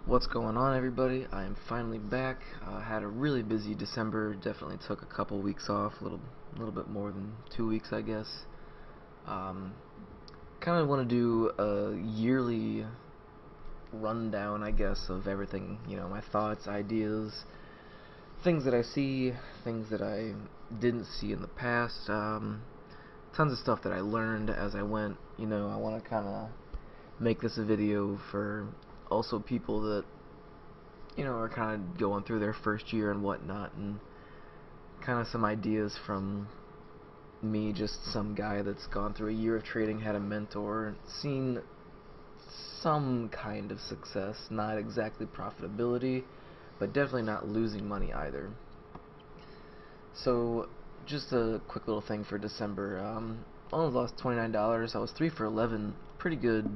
What's going on, everybody? I am finally back. Had a really busy December. Definitely took a couple weeks off, little bit more than 2 weeks, I guess. Um, kind of want to do a yearly rundown, I guess, of everything. My thoughts, ideas, things that I see, things that I didn't see in the past. Tons of stuff that I learned as I went. I want to kind of make this a video for also people that are kind of going through their first year and whatnot, and kind of some ideas from me, just some guy that's gone through a year of trading, had a mentor, seen some kind of success, not exactly profitability, but definitely not losing money either. So, just a quick little thing for December. Only lost $29. I was 3 for 11. Pretty good,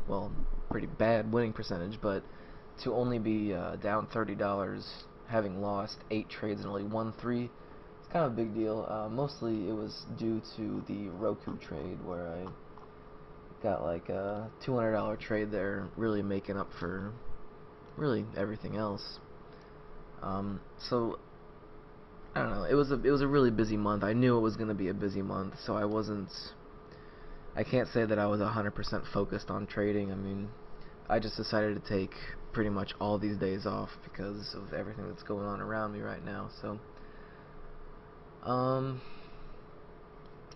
well, pretty bad winning percentage, but to only be down $30, having lost 8 trades and only won 3, it's kind of a big deal. Mostly it was due to the Roku trade, where I got like a $200 trade there, really making up for really everything else. So I don't know. It was a really busy month. I knew it was going to be a busy month, so I can't say that I was 100% focused on trading. I mean, I just decided to take pretty much all these days off because of everything that's going on around me right now. So,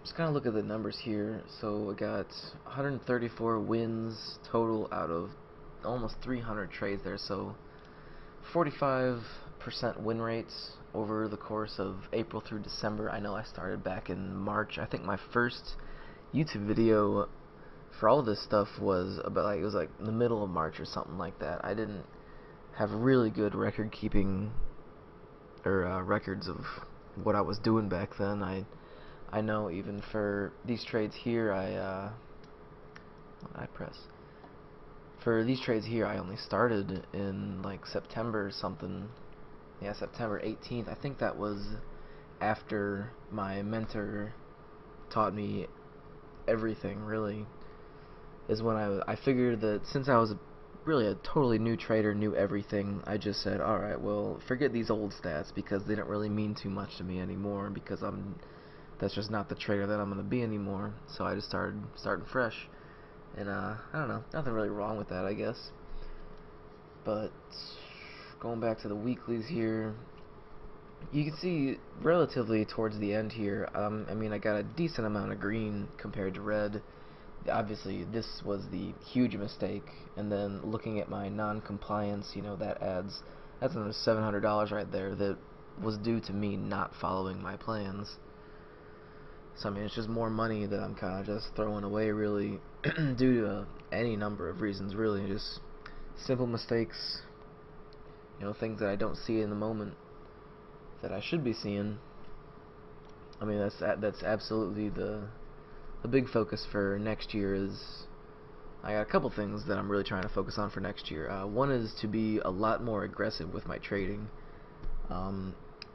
just kind of look at the numbers here. So I got 134 wins total out of almost 300 trades there. So 45% win rates over the course of April through December. I know I started back in March. I think my first YouTube video for all of this stuff was about, it was like the middle of March or something like that. I didn't have really good record keeping or records of what I was doing back then. I know even for these trades here, what did I press? For these trades here, I only started in like September or something. Yeah, September 18th. I think that was after my mentor taught me everything, really, is when I figured that since I was really a totally new trader, knew everything, I just said, alright, well, forget these old stats because they don't really mean too much to me anymore, because that's just not the trader that I'm going to be anymore. So I just starting fresh. And I don't know, nothing really wrong with that, I guess. But going back to the weeklies here, you can see relatively towards the end here, I mean, I got a decent amount of green compared to red. Obviously, this was the huge mistake, and then looking at my non-compliance, that's another $700 right there that was due to me not following my plans. So I mean, it's just more money that I'm kind of just throwing away, really, due to any number of reasons, really, just simple mistakes, things that I don't see in the moment that I should be seeing. I mean, that's absolutely the big focus for next year. Is I got a couple things that I'm really trying to focus on for next year. One is to be a lot more aggressive with my trading.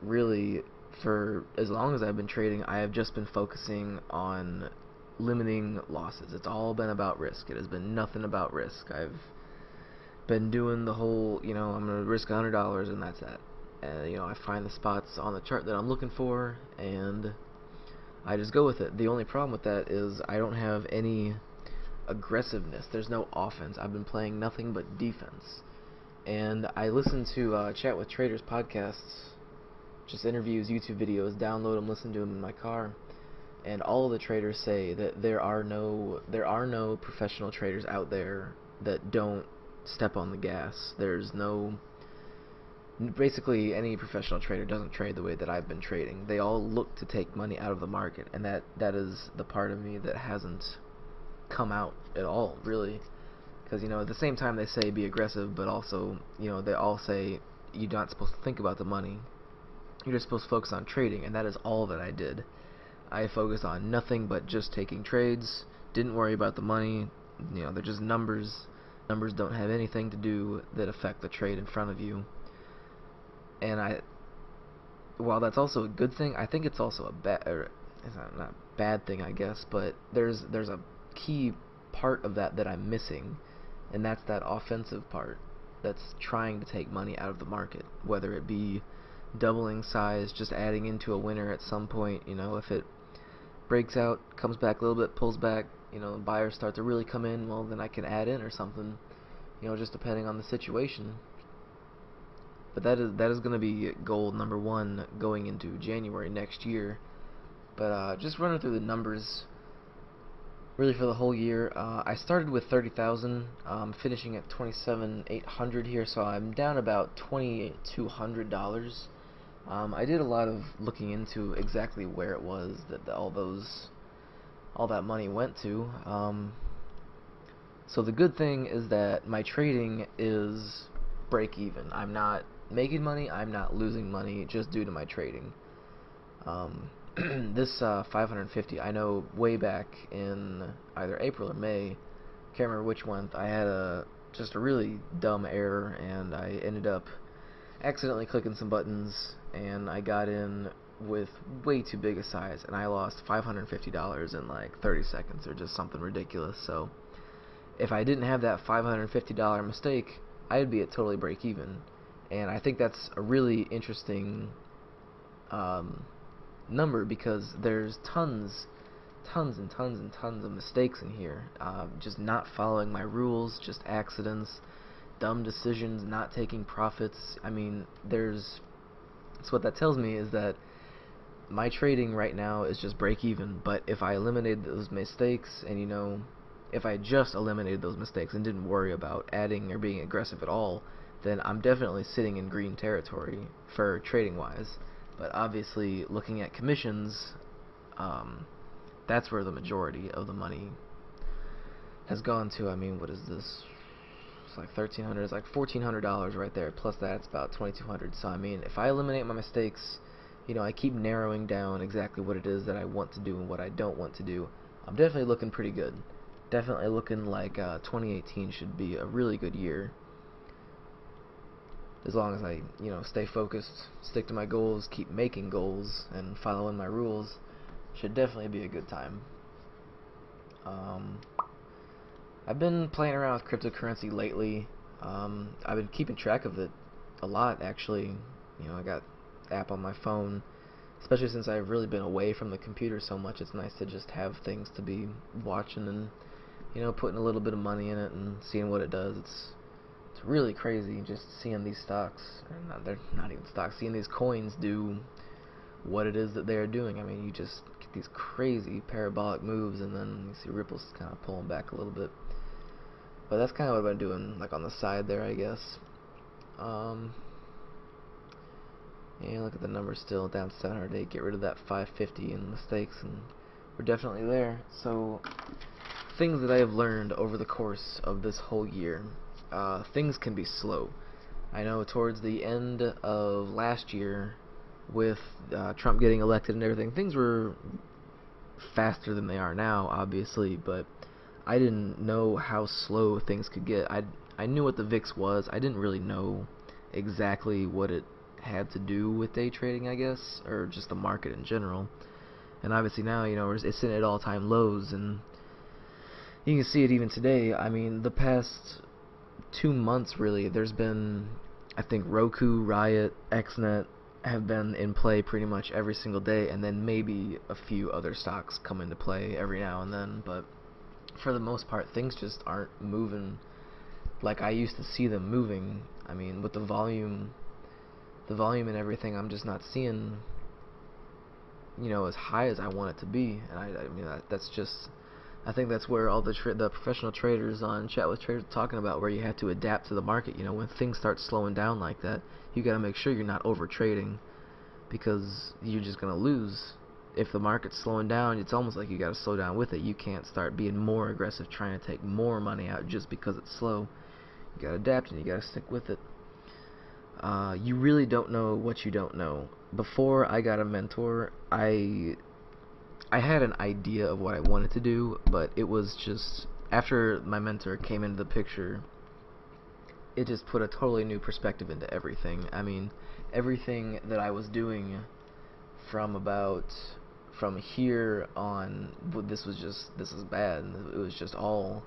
Really, for as long as I've been trading, I have just been focusing on limiting losses. It's all been about risk. It has been nothing about risk. I've been doing the whole, I'm going to risk $100 and that's that. And, I find the spots on the chart that I'm looking for, and I just go with it. The only problem with that is I don't have any aggressiveness. There's no offense. I've been playing nothing but defense. And I listen to Chat with Traders podcasts, just interviews, YouTube videos, download them, listen to them in my car, and all of the traders say that there are no professional traders out there that don't step on the gas. Basically any professional trader doesn't trade the way that I've been trading. They all look to take money out of the market, and that is the part of me that hasn't come out at all, really. Because at the same time they say be aggressive, but also they all say you're not supposed to think about the money. You're just supposed to focus on trading, and that is all that I did. I focused on nothing but just taking trades, didn't worry about the money. They're just numbers. Numbers don't have anything to do that affect the trade in front of you. And while that's also a good thing, I think it's also it's not a bad thing, I guess, but there's a key part of that I'm missing, and that's that offensive part. that's trying to take money out of the market, whether it be doubling size, just adding into a winner at some point. If it breaks out, comes back a little bit, pulls back, buyers start to really come in, well, then I can add in or something, just depending on the situation. But that is going to be goal number one going into January next year. But just running through the numbers really for the whole year, I started with 30,000, finishing at 27,800 here, so I'm down about $2,200. I did a lot of looking into exactly where it was that all that money went to. So the good thing is that my trading is break even. I'm not making money, I'm not losing money just due to my trading. This 550, I know way back in either April or May, can't remember which month, I had just a really dumb error, and I ended up accidentally clicking some buttons, and I got in with way too big a size, and I lost $550 in like 30 seconds, or just something ridiculous. So if I didn't have that $550 mistake, I'd be at totally break even. And I think that's a really interesting number, because there's tons and tons of mistakes in here. Just not following my rules, just accidents, dumb decisions, not taking profits. I mean, so what that tells me is that my trading right now is just break even. But if I eliminated those mistakes, and if I just eliminated those mistakes and didn't worry about adding or being aggressive at all, then I'm definitely sitting in green territory for trading wise. But obviously, looking at commissions, that's where the majority of the money has gone to. I mean, what is this? It's like $1,300. It's like $1,400 right there. Plus that, it's about $2,200. So I mean, if I eliminate my mistakes, I keep narrowing down exactly what it is that I want to do and what I don't want to do, I'm definitely looking pretty good. Definitely looking like 2018 should be a really good year. As long as I, stay focused, stick to my goals, keep making goals, and following my rules, should definitely be a good time. I've been playing around with cryptocurrency lately. I've been keeping track of it a lot, actually. I got the app on my phone, especially since I've really been away from the computer so much. It's nice to just have things to be watching and, putting a little bit of money in it and seeing what it does. It's really crazy just seeing these stocks, or they're not even stocks, seeing these coins do what it is that they're doing. I mean, you just get these crazy parabolic moves, and then you see ripples kind of pulling back a little bit. But that's kind of what I've been doing, like on the side there, I guess. Yeah, look at the numbers still down to 708. Get rid of that 550 in mistakes, and we're definitely there. So, things that I have learned over the course of this whole year. Things can be slow. I know towards the end of last year, with Trump getting elected and everything, things were faster than they are now, obviously, but I didn't know how slow things could get. I knew what the VIX was. I didn't really know exactly what it had to do with day trading, I guess, or just the market in general. And obviously now, it's sitting at all-time lows, and you can see it even today. I mean, the past 2 months, really, there's been, I think, Roku, Riot, XNet have been in play pretty much every single day, and then maybe a few other stocks come into play every now and then, but for the most part, things just aren't moving like I used to see them moving. I mean, with the volume and everything, I'm just not seeing, as high as I want it to be, and I mean, that's just, I think that's where all the professional traders on Chat with Traders are talking about, where you have to adapt to the market. When things start slowing down like that, you got to make sure you're not over trading, because you're just going to lose. If the market's slowing down, it's almost like you got to slow down with it. You can't start being more aggressive trying to take more money out just because it's slow. You got to adapt, and you got to stick with it. You really don't know what you don't know. Before I got a mentor, I had an idea of what I wanted to do, but it was just, after my mentor came into the picture, it just put a totally new perspective into everything. I mean, everything that I was doing from here on, this is bad. It was just all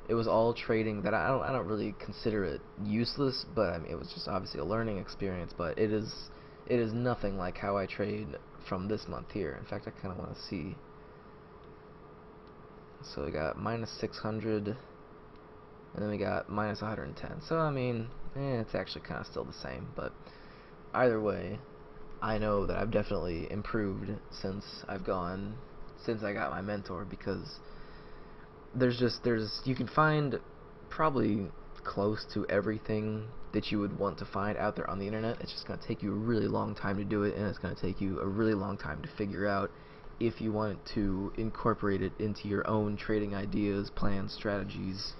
it was all trading that I don't really consider it useless, but I mean it was just obviously a learning experience. But it is nothing like how I trade from this month here. In fact, I kind of want to see. So we got minus 600, and then we got minus 110. So I mean, it's actually kind of still the same. But either way, I know that I've definitely improved since I got my mentor, because you can find probably close to everything that you would want to find out there on the internet. It's just going to take you a really long time to do it, and it's going to take you a really long time to figure out if you want to incorporate it into your own trading ideas, plans, strategies,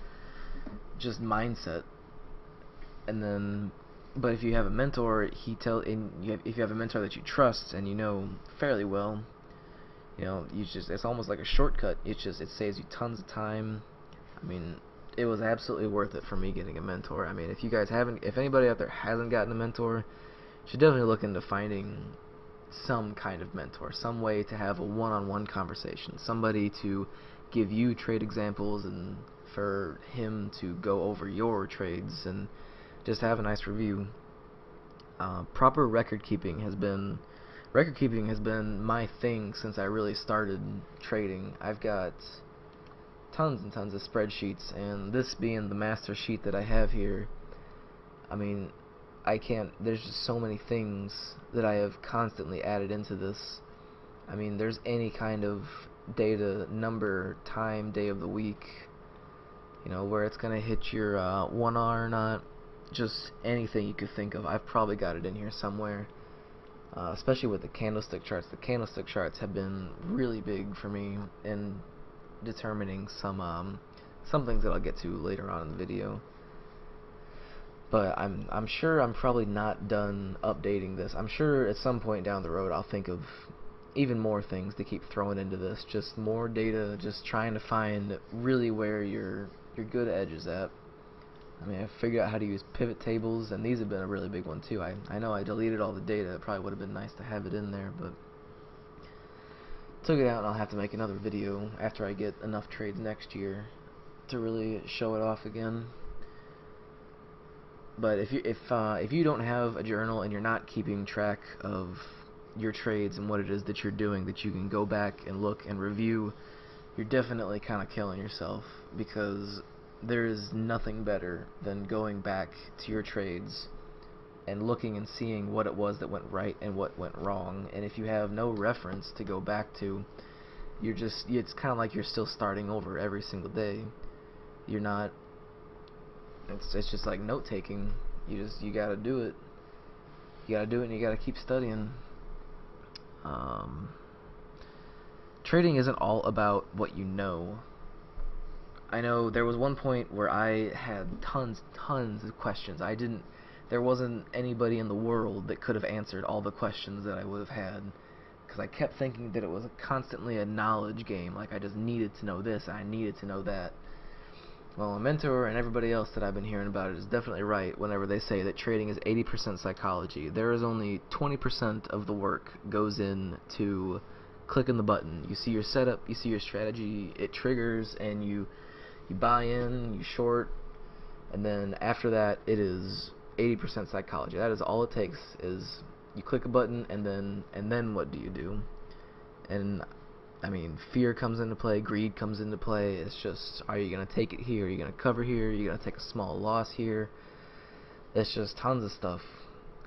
just mindset. And then, but if you have a mentor, if you have a mentor that you trust and you know fairly well, it's almost like a shortcut. It saves you tons of time. I mean, it was absolutely worth it for me getting a mentor. I mean, if anybody out there hasn't gotten a mentor, you should definitely look into finding some kind of mentor, some way to have a one-on-one conversation, somebody to give you trade examples and for him to go over your trades and just have a nice review. Proper record keeping has been my thing since I really started trading. I've got tons and tons of spreadsheets, and this being the master sheet that I have here, I mean, there's just so many things that I have constantly added into this. I mean, there's any kind of data, number, time, day of the week, where it's going to hit your 1R or not, just anything you could think of. I've probably got it in here somewhere, especially with the candlestick charts. The candlestick charts have been really big for me in determining some things that I'll get to later on in the video. But I'm sure I'm probably not done updating this. I'm sure at some point down the road I'll think of even more things to keep throwing into this. Just more data, just trying to find really where your good edge is at. I mean, I figured out how to use pivot tables, and these have been a really big one too. I know I deleted all the data. It probably would have been nice to have it in there, but took it out, and I'll have to make another video after I get enough trades next year to really show it off again. But if you don't have a journal and you're not keeping track of your trades and what it is that you're doing, that you can go back and look and review, you're definitely kind of killing yourself, because there is nothing better than going back to your trades and looking and seeing what it was that went right and what went wrong. And if you have no reference to go back to, it's kind of like you're still starting over every single day. You're not, it's just like note taking. You gotta do it. You gotta do it, and you gotta keep studying. Trading isn't all about what you know. I know there was one point where I had tons of questions. There wasn't anybody in the world that could have answered all the questions that I would have had, because I kept thinking that it was constantly a knowledge game. Like I just needed to know this, and I needed to know that. Well, a mentor and everybody else that I've been hearing about it is definitely right whenever they say that trading is 80% psychology. There is only 20% of the work goes into clicking the button. You see your setup, you see your strategy, it triggers, and you buy in, you short, and then after that it is 80% psychology. That is all it takes, is you click a button, and then what do you do? And I mean, fear comes into play, greed comes into play. It's just, are you going to take it here? Are you going to cover here? Are you going to take a small loss here? It's just tons of stuff.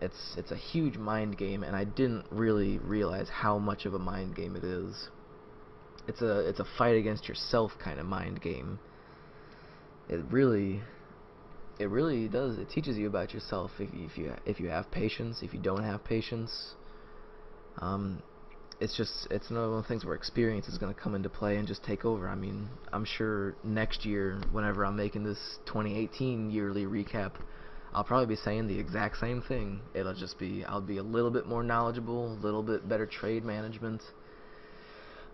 It's a huge mind game, and I didn't really realize how much of a mind game it is. It's a fight against yourself kind of mind game. It really does. It teaches you about yourself if you have patience, if you don't have patience. It's one of those things where experience is going to come into play and just take over. I mean, I'm sure next year, whenever I'm making this 2018 yearly recap, I'll probably be saying the exact same thing. I'll be a little bit more knowledgeable, a little bit better trade management.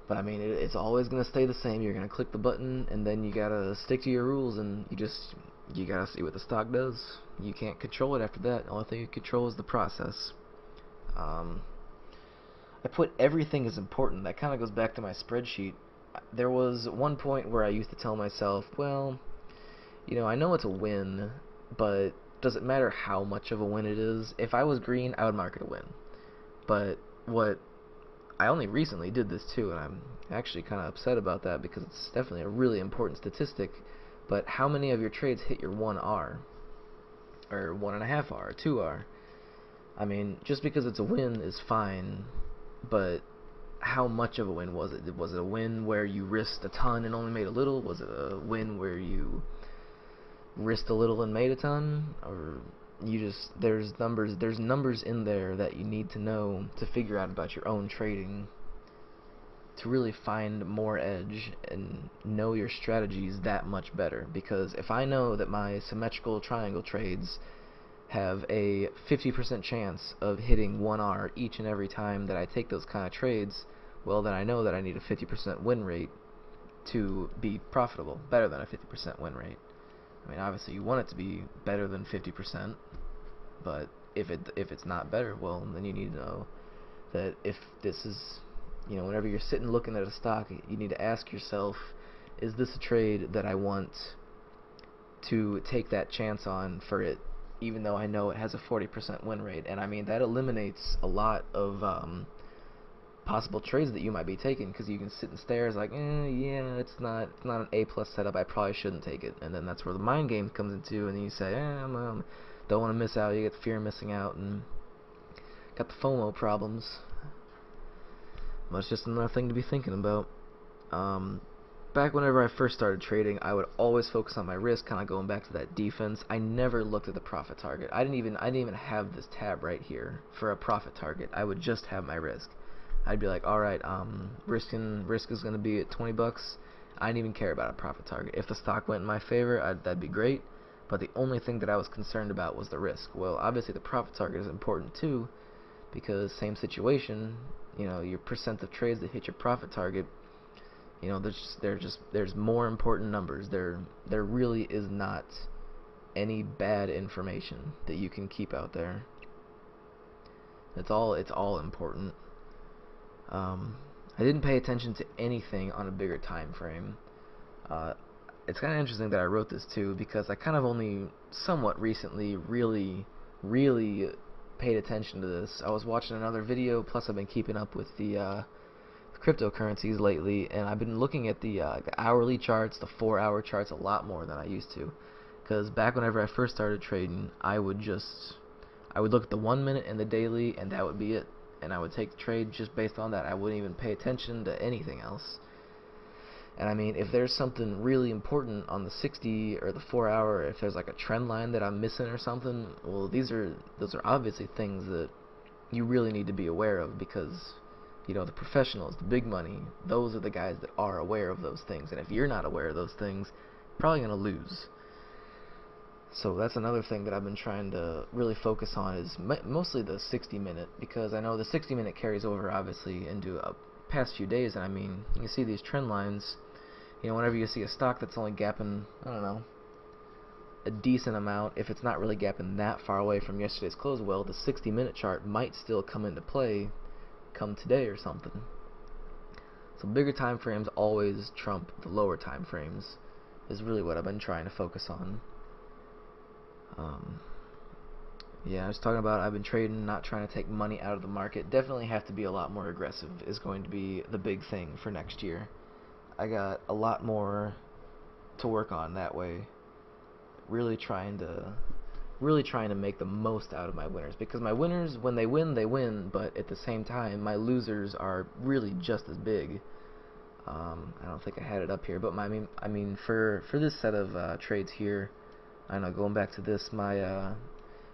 But I mean, it's always going to stay the same. You're going to click the button, and then you got to stick to your rules, and you got to see what the stock does. You can't control it after that. The only thing you control is the process. I put everything is important. That kind of goes back to my spreadsheet. There was one point where I used to tell myself, well, You know, I know it's a win, but does it matter how much of a win it is? If I was green, I would mark it a win. But what I only recently did this too, and I'm actually kind of upset about that because it's definitely a really important statistic. But how many of your trades hit your 1R, or 1.5R, or 2R? I mean, just because it's a win is fine, but how much of a win was it? Was it a win where you risked a ton and only made a little? Was it a win where you risked a little and made a ton? Or you just, there's numbers in there that you need to know to figure out about your own trading, to really find more edge and know your strategies that much better. Because if I know that my symmetrical triangle trades have a 50% chance of hitting 1R each and every time that I take those kind of trades, well, then I know that I need a 50% win rate to be profitable, better than a 50% win rate. I mean, obviously you want it to be better than 50%, but if it's not better, well, then you need to know that if this is, you know, whenever you're sitting looking at a stock, you need to ask yourself, is this a trade that I want to take that chance on for it, even though I know it has a 40% win rate? And I mean, that eliminates a lot of possible trades that you might be taking, because you can sit and stare as like, yeah, it's not an A+ setup, I probably shouldn't take it. And then that's where the mind game comes into, and then you say, don't want to miss out. You get the fear of missing out and got the FOMO problems. But it's just another thing to be thinking about. Back whenever I first started trading, I would always focus on my risk, kind of going back to that defense. I never looked at the profit target. I didn't even have this tab right here for a profit target. I would just have my risk. I'd be like, alright, risk is going to be at 20 bucks. I didn't even care about a profit target. If the stock went in my favor, that'd be great. But the only thing that I was concerned about was the risk. Well, obviously the profit target is important too, because same situation, you know, your percent of trades that hit your profit target, you know, there's more important numbers. There really is not any bad information that you can keep out there. It's all important. I didn't pay attention to anything on a bigger time frame. It's kind of interesting that I wrote this too, because I kind of only somewhat recently really paid attention to this. I was watching another video, plus I've been keeping up with the cryptocurrencies lately, and I've been looking at the hourly charts, the 4-hour charts, a lot more than I used to. Because back whenever I first started trading, I would look at the 1 minute and the daily, and that would be it. And I would take the trade just based on that. I wouldn't even pay attention to anything else. And I mean, if there's something really important on the 60 or the 4-hour, if there's like a trend line that I'm missing or something, well, those are obviously things that you really need to be aware of, because, you know, the professionals, the big money, those are the guys that are aware of those things. And if you're not aware of those things, you're probably going to lose. So that's another thing that I've been trying to really focus on, is mostly the 60-minute, because I know the 60-minute carries over obviously into past few days. And I mean, you see these trend lines, you know, whenever you see a stock that's only gapping, I don't know, a decent amount, if it's not really gapping that far away from yesterday's close, well, the 60-minute chart might still come into play come today or something. So bigger time frames always trump the lower time frames, is really what I've been trying to focus on. Yeah, I was talking about, I've been trading, not trying to take money out of the market. Definitely have to be a lot more aggressive is going to be the big thing for next year. I got a lot more to work on that way. Really trying to make the most out of my winners, because my winners, when they win, but at the same time my losers are really just as big. I don't think I had it up here, but I mean for this set of trades here, I know, going back to this, my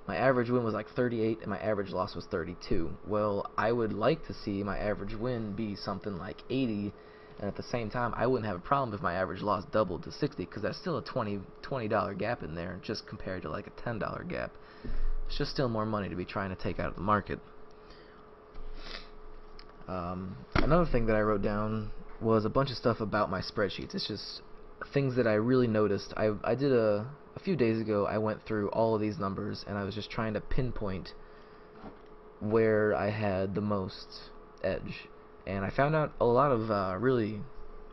average win was like 38 and my average loss was 32. Well, I would like to see my average win be something like 80, and at the same time I wouldn't have a problem if my average loss doubled to 60, because that's still a $20 gap in there, just compared to like a $10 gap. It's just still more money to be trying to take out of the market. Another thing that I wrote down was a bunch of stuff about my spreadsheets. It's just things that I really noticed. I did a few days ago, I went through all of these numbers, and I was just trying to pinpoint where I had the most edge. And I found out a lot of really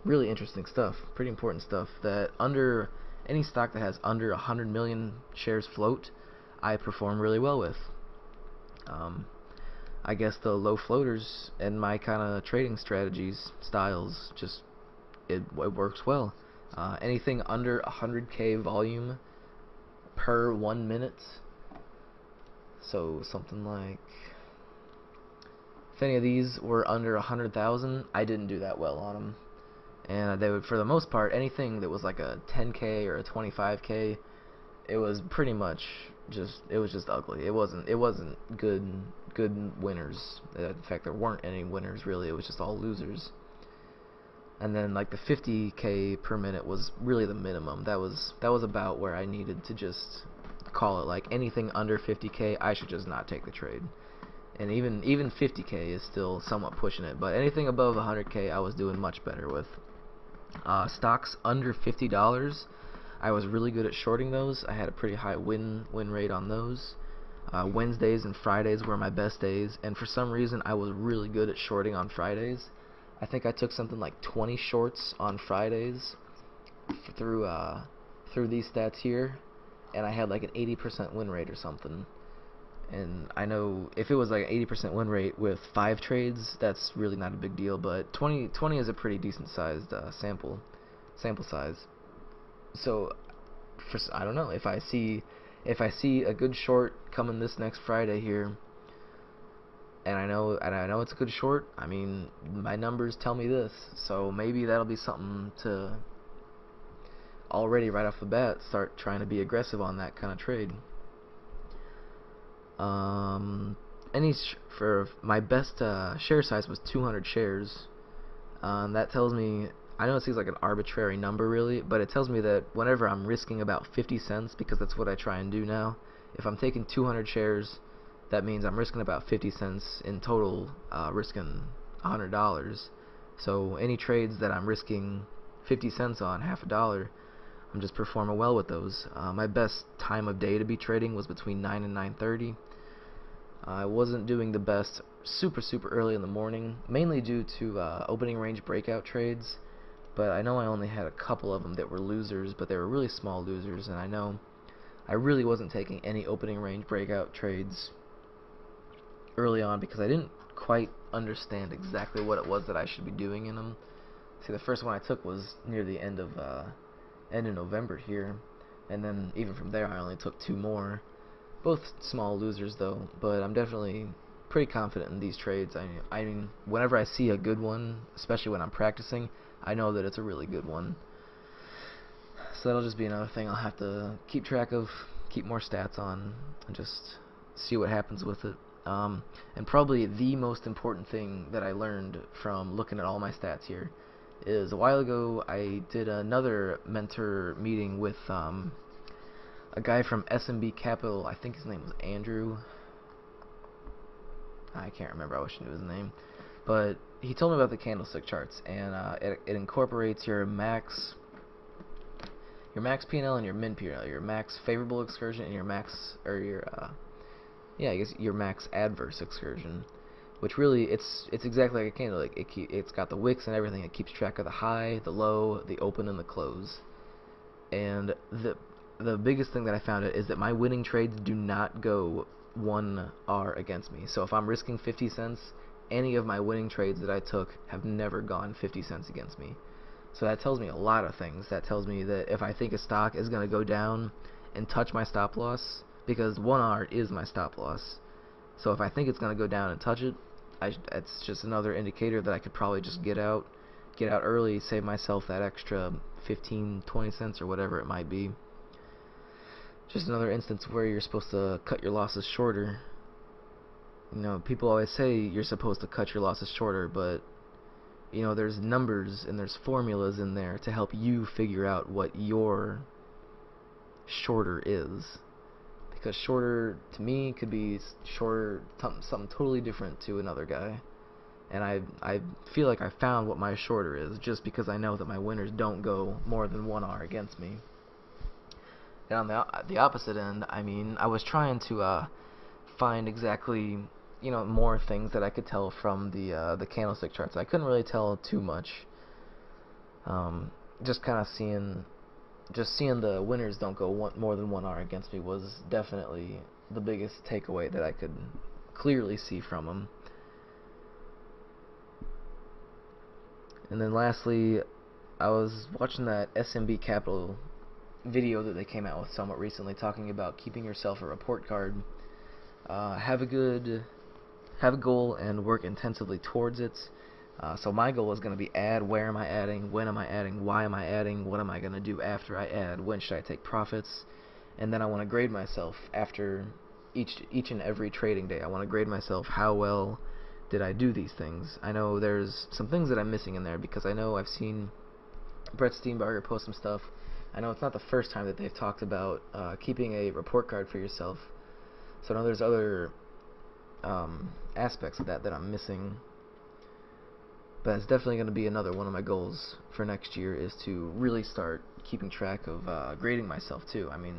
interesting stuff, pretty important stuff, that under any stock that has under 100 million shares float, I perform really well with. I guess the low floaters and my kind of trading strategies styles just it works well. Anything under 100k volume per 1 minute, so something like, if any of these were under 100,000, I didn't do that well on them. And they would, for the most part, anything that was like a 10k or a 25k, it was pretty much just, it was just ugly. It wasn't good winners. In fact, there weren't any winners really. It was just all losers. And then like the 50k per minute was really the minimum. That was about where I needed to just call it. Like anything under 50k, I should just not take the trade. And even 50k is still somewhat pushing it. But anything above 100k, I was doing much better with. Stocks under $50, I was really good at shorting those. I had a pretty high win rate on those. Wednesdays and Fridays were my best days, and for some reason I was really good at shorting on Fridays. I think I took something like 20 shorts on Fridays through these stats here, and I had like an 80% win rate or something. And I know if it was like an 80% win rate with 5 trades, that's really not a big deal, but 20 is a pretty decent sized sample size. So I don't know, if I see a good short coming this next Friday here, and I know it's a good short, I mean, my numbers tell me this, so maybe that'll be something to already right off the bat start trying to be aggressive on that kind of trade. For my best share size was 200 shares. That tells me, I know it seems like an arbitrary number really, but it tells me that whenever I'm risking about 50 cents, because that's what I try and do now, if I'm taking 200 shares, that means I'm risking about 50 cents in total, risking $100. So any trades that I'm risking 50 cents on, half a dollar, I'm just performing well with those. My best time of day to be trading was between 9 and 9:30. I wasn't doing the best super early in the morning, mainly due to opening range breakout trades, but I know I only had a couple of them that were losers, but they were really small losers, and I know I really wasn't taking any opening range breakout trades early on because I didn't quite understand exactly what it was that I should be doing in them. See, the first one I took was near the end of November here, and then even from there I only took 2 more. Both small losers though, but I'm definitely pretty confident in these trades. I mean, whenever I see a good one, especially when I'm practicing, I know that it's a really good one. So that'll just be another thing I'll have to keep track of, keep more stats on, and just see what happens with it. And probably the most important thing that I learned from looking at all my stats here is a while ago I did another mentor meeting with a guy from SMB Capital. I think his name was Andrew. I can't remember. I wish I knew his name. But he told me about the candlestick charts, and it incorporates your max P&L and your min P&L, your max favorable excursion and your max, or your I guess your max adverse excursion, which really it's exactly like a candle. Like it's got the wicks and everything. It keeps track of the high, the low, the open, and the close. And the biggest thing that I found is that my winning trades do not go 1R against me. So if I'm risking 50 cents, any of my winning trades that I took have never gone 50 cents against me. So that tells me a lot of things. That tells me that if I think a stock is going to go down and touch my stop loss, because 1R is my stop loss, so if I think it's going to go down and touch it, that's just another indicator that I could probably just get out early, save myself that extra 15-20 cents or whatever it might be. Just another instance where you're supposed to cut your losses shorter. You know, people always say you're supposed to cut your losses shorter, but you know, there's numbers and there's formulas in there to help you figure out what your shorter is. Because shorter to me could be shorter something totally different to another guy. And I feel like I found what my shorter is just because I know that my winners don't go more than 1R against me. And on the opposite end, I mean, I was trying to find exactly, you know, more things that I could tell from the candlestick charts. I couldn't really tell too much. Just kind of seeing just seeing the winners don't go more than 1 hour against me was definitely the biggest takeaway that I could clearly see from them. And then lastly, I was watching that SMB Capital video that they came out with somewhat recently, talking about keeping yourself a report card. Have a goal and work intensively towards it. So my goal is going to be add, where am I adding, when am I adding, why am I adding, what am I going to do after I add, when should I take profits, and then I want to grade myself after each and every trading day. I want to grade myself, how well did I do these things. I know there's some things that I'm missing in there, because I know I've seen Brett Steenbarger post some stuff. I know it's not the first time that they've talked about keeping a report card for yourself, so I know there's other aspects of that I'm missing. But it's definitely going to be another one of my goals for next year, is to really start keeping track of grading myself too. I mean,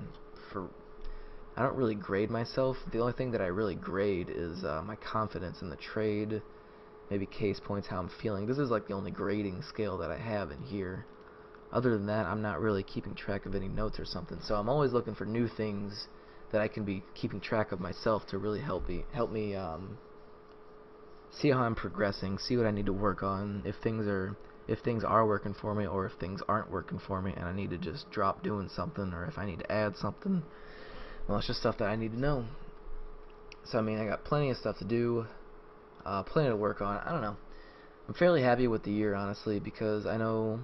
I don't really grade myself. The only thing that I really grade is my confidence in the trade, maybe case points, how I'm feeling. This is like the only grading scale that I have in here. Other than that, I'm not really keeping track of any notes or something. So I'm always looking for new things that I can be keeping track of myself to really help me see how I'm progressing, see what I need to work on, if things are working for me, or if things aren't working for me and I need to just drop doing something, or if I need to add something. Well, it's just stuff that I need to know. So I mean, I got plenty of stuff to do, plenty to work on. I don't know. I'm fairly happy with the year, honestly, because I know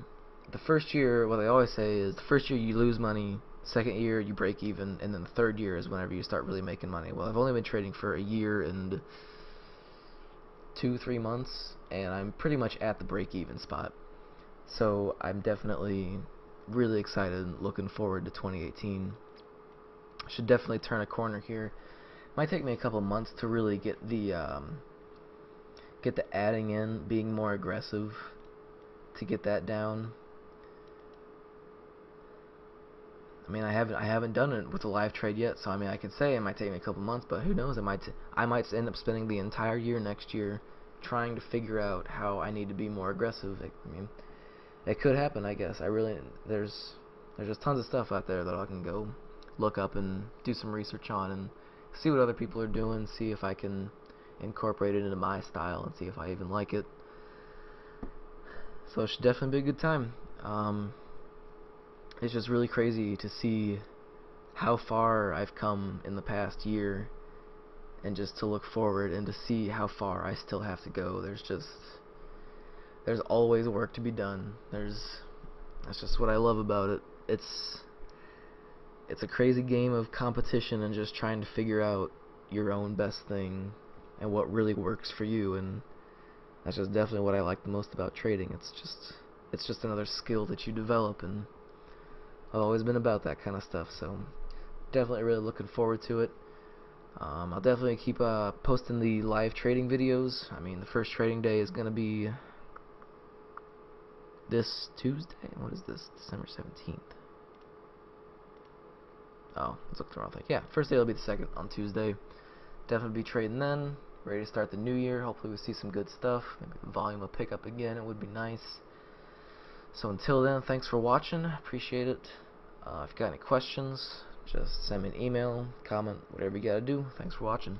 the first year, what I always say is, the first year you lose money, second year you break even, and then the third year is whenever you start really making money. Well, I've only been trading for a year and 2-3 months, and I'm pretty much at the break-even spot. So I'm definitely really excited, looking forward to 2018. Should definitely turn a corner here. Might take me a couple months to really get the adding in, being more aggressive, to get that down. I mean, I haven't done it with a live trade yet, so I mean, I could say it might take me a couple months, but who knows? I might end up spending the entire year next year trying to figure out how I need to be more aggressive. I mean, it could happen, I guess. There's just tons of stuff out there that I can go look up and do some research on and see what other people are doing, see if I can incorporate it into my style, and see if I even like it. So it should definitely be a good time. It's just really crazy to see how far I've come in the past year, and just to look forward and to see how far I still have to go. There's always work to be done. That's just what I love about it. It's a crazy game of competition and just trying to figure out your own best thing and what really works for you, and that's just definitely what I like the most about trading. It's just another skill that you develop, and I've always been about that kind of stuff, so definitely really looking forward to it. I'll definitely keep posting the live trading videos. I mean, the first trading day is going to be this Tuesday. What is this? December 17th. Oh, let's look at the wrong thing. Yeah, first day will be the 2nd on Tuesday. Definitely be trading then. Ready to start the new year. Hopefully we see some good stuff. Maybe the volume will pick up again. It would be nice. So until then, thanks for watching. Appreciate it. If you got any questions, just send me an email, comment, whatever you gotta do. Thanks for watching.